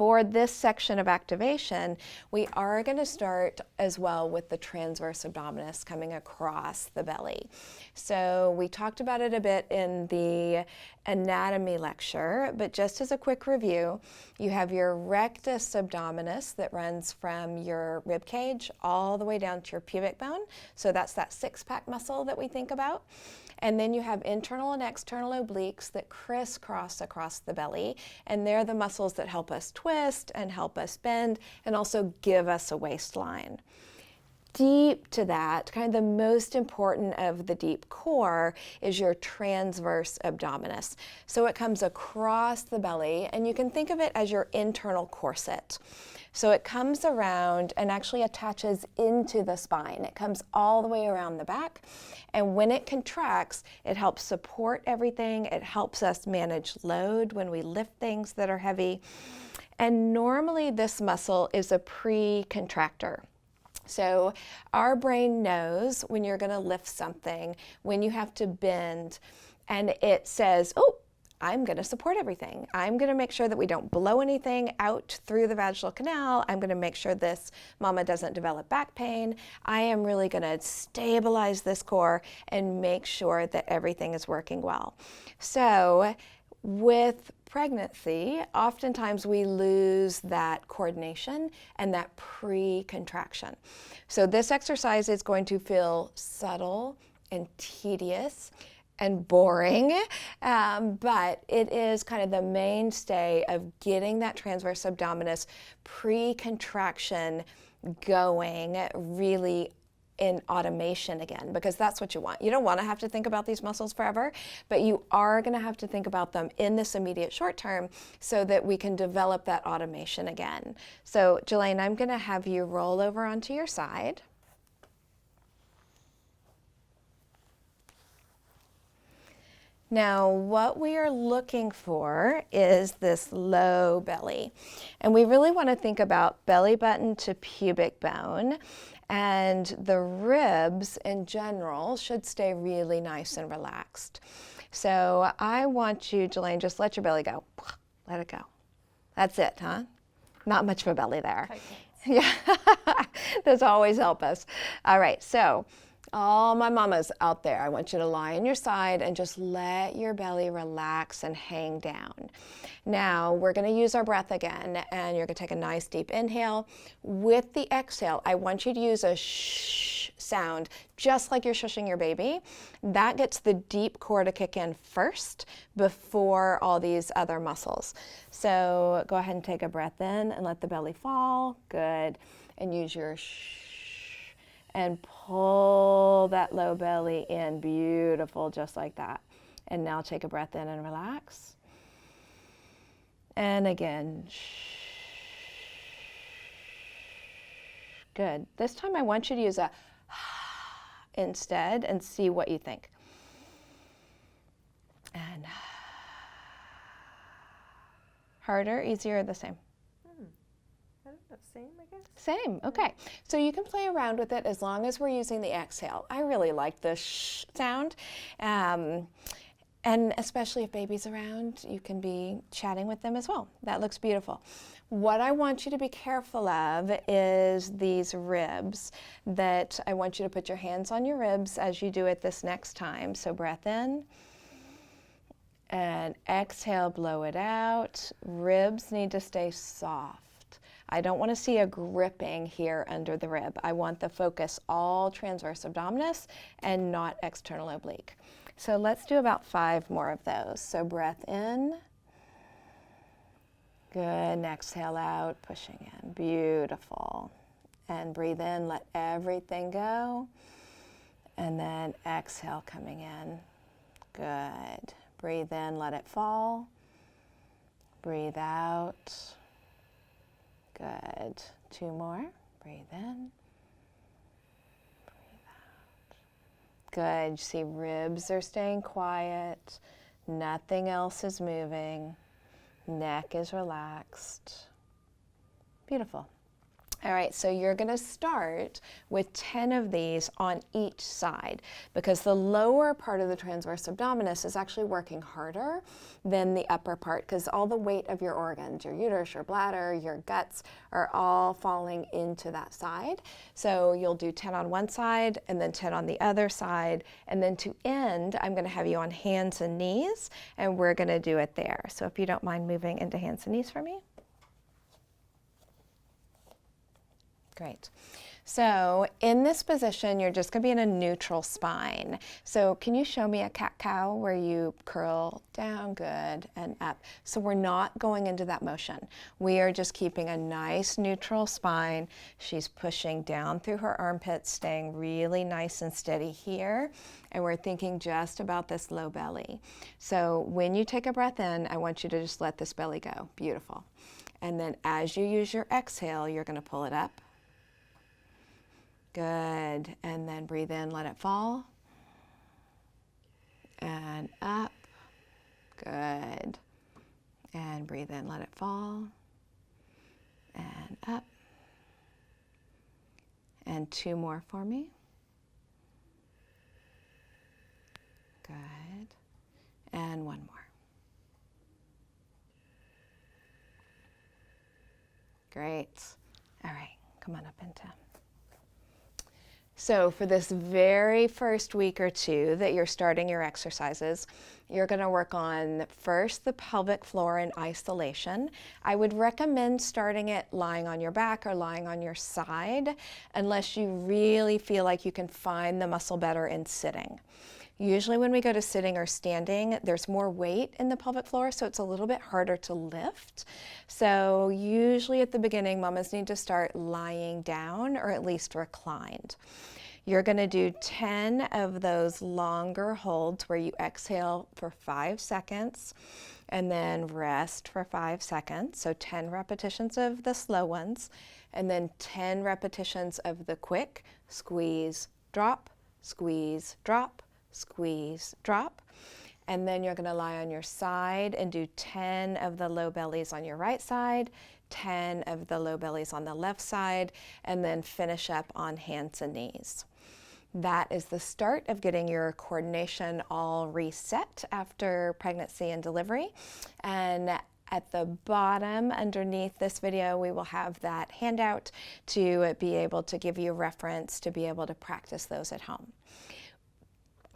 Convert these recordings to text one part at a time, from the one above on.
For this section of activation, we are going to start as well with the transverse abdominis coming across the belly. So we talked about it a bit in the anatomy lecture, but just as a quick review, you have your rectus abdominis that runs from your rib cage all the way down to your pubic bone. So that's that six-pack muscle that we think about. And then you have internal and external obliques that crisscross across the belly, and they're the muscles that help us twist and help us bend and also give us a waistline. Deep to that, kind of the most important of the deep core, is your transverse abdominis. So it comes across the belly, and you can think of it as your internal corset. So it comes around and actually attaches into the spine. It comes all the way around the back, and when it contracts, it helps support everything. It helps us manage load when we lift things that are heavy. And normally this muscle is a pre-contractor. So our brain knows when you're going to lift something, when you have to bend, and it says, oh, I'm going to support everything. I'm going to make sure that we don't blow anything out through the vaginal canal. I'm going to make sure this mama doesn't develop back pain. I am really going to stabilize this core and make sure that everything is working well. So with pregnancy, oftentimes we lose that coordination and that pre-contraction. So this exercise is going to feel subtle and tedious and boring, but it is kind of the mainstay of getting that transverse abdominis pre-contraction going really in automation again, because that's what you want. You don't want to have to think about these muscles forever, but you are going to have to think about them in this immediate short term so that we can develop that automation again. So Jelaine, I'm going to have you roll over onto your side. Now, what we are looking for is this low belly. And we really want to think about belly button to pubic bone. And the ribs in general should stay really nice and relaxed. So I want you, Jelaine, just let your belly go. Let it go. That's it, huh? Not much of a belly there. Yeah, those always help us. All right, so all my mamas out there, I want you to lie on your side and just let your belly relax and hang down. Now, we're going to use our breath again, and you're going to take a nice deep inhale. With the exhale, I want you to use a shh sound, just like you're shushing your baby. That gets the deep core to kick in first before all these other muscles. So go ahead and take a breath in and let the belly fall. Good. And use your shh. And pull that low belly in. Beautiful, just like that. And now take a breath in and relax. And again. Good. This time I want you to use a instead and see what you think. And harder, easier, the same? Same, I guess? Same, okay. So you can play around with it as long as we're using the exhale. I really like the shh sound. And especially if baby's around, you can be chatting with them as well. That looks beautiful. What I want you to be careful of is these ribs, that I want you to put your hands on your ribs as you do it this next time. So breath in. And exhale, blow it out. Ribs need to stay soft. I don't want to see a gripping here under the rib. I want the focus all transverse abdominis and not external oblique. So let's do about 5 more of those. So breath in. Good, and exhale out, pushing in. Beautiful. And breathe in, let everything go. And then exhale, coming in. Good. Breathe in, let it fall. Breathe out. Good. 2 more. Breathe in. Breathe out. Good. You see ribs are staying quiet. Nothing else is moving. Neck is relaxed. Beautiful. All right, so you're going to start with 10 of these on each side because the lower part of the transverse abdominis is actually working harder than the upper part because all the weight of your organs, your uterus, your bladder, your guts, are all falling into that side. So you'll do 10 on one side and then 10 on the other side. And then to end, I'm going to have you on hands and knees, and we're going to do it there. So if you don't mind moving into hands and knees for me. Great. So in this position, you're just going to be in a neutral spine. So can you show me a cat-cow where you curl down, good, and up? So we're not going into that motion. We are just keeping a nice neutral spine. She's pushing down through her armpits, staying really nice and steady here. And we're thinking just about this low belly. So when you take a breath in, I want you to just let this belly go. Beautiful. And then as you use your exhale, you're going to pull it up. Good, and then breathe in, let it fall, and up, good, and breathe in, let it fall, and up, and 2 more for me, good, and 1 more. Great, all right, come on up into. So for this very first week or 2 that you're starting your exercises, you're going to work on first the pelvic floor in isolation. I would recommend starting it lying on your back or lying on your side unless you really feel like you can find the muscle better in sitting. Usually when we go to sitting or standing, there's more weight in the pelvic floor, so it's a little bit harder to lift. So usually at the beginning, mamas need to start lying down or at least reclined. You're going to do 10 of those longer holds where you exhale for 5 seconds and then rest for 5 seconds. So 10 repetitions of the slow ones and then 10 repetitions of the quick squeeze, drop, squeeze, drop, squeeze, drop. And then you're going to lie on your side and do 10 of the low bellies on your right side, 10 of the low bellies on the left side, and then finish up on hands and knees. That is the start of getting your coordination all reset after pregnancy and delivery. And at the bottom underneath this video, we will have that handout to be able to give you a reference to be able to practice those at home.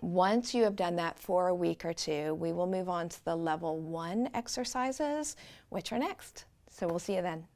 Once you have done that for a week or 2, we will move on to the level 1 exercises, which are next. So we'll see you then.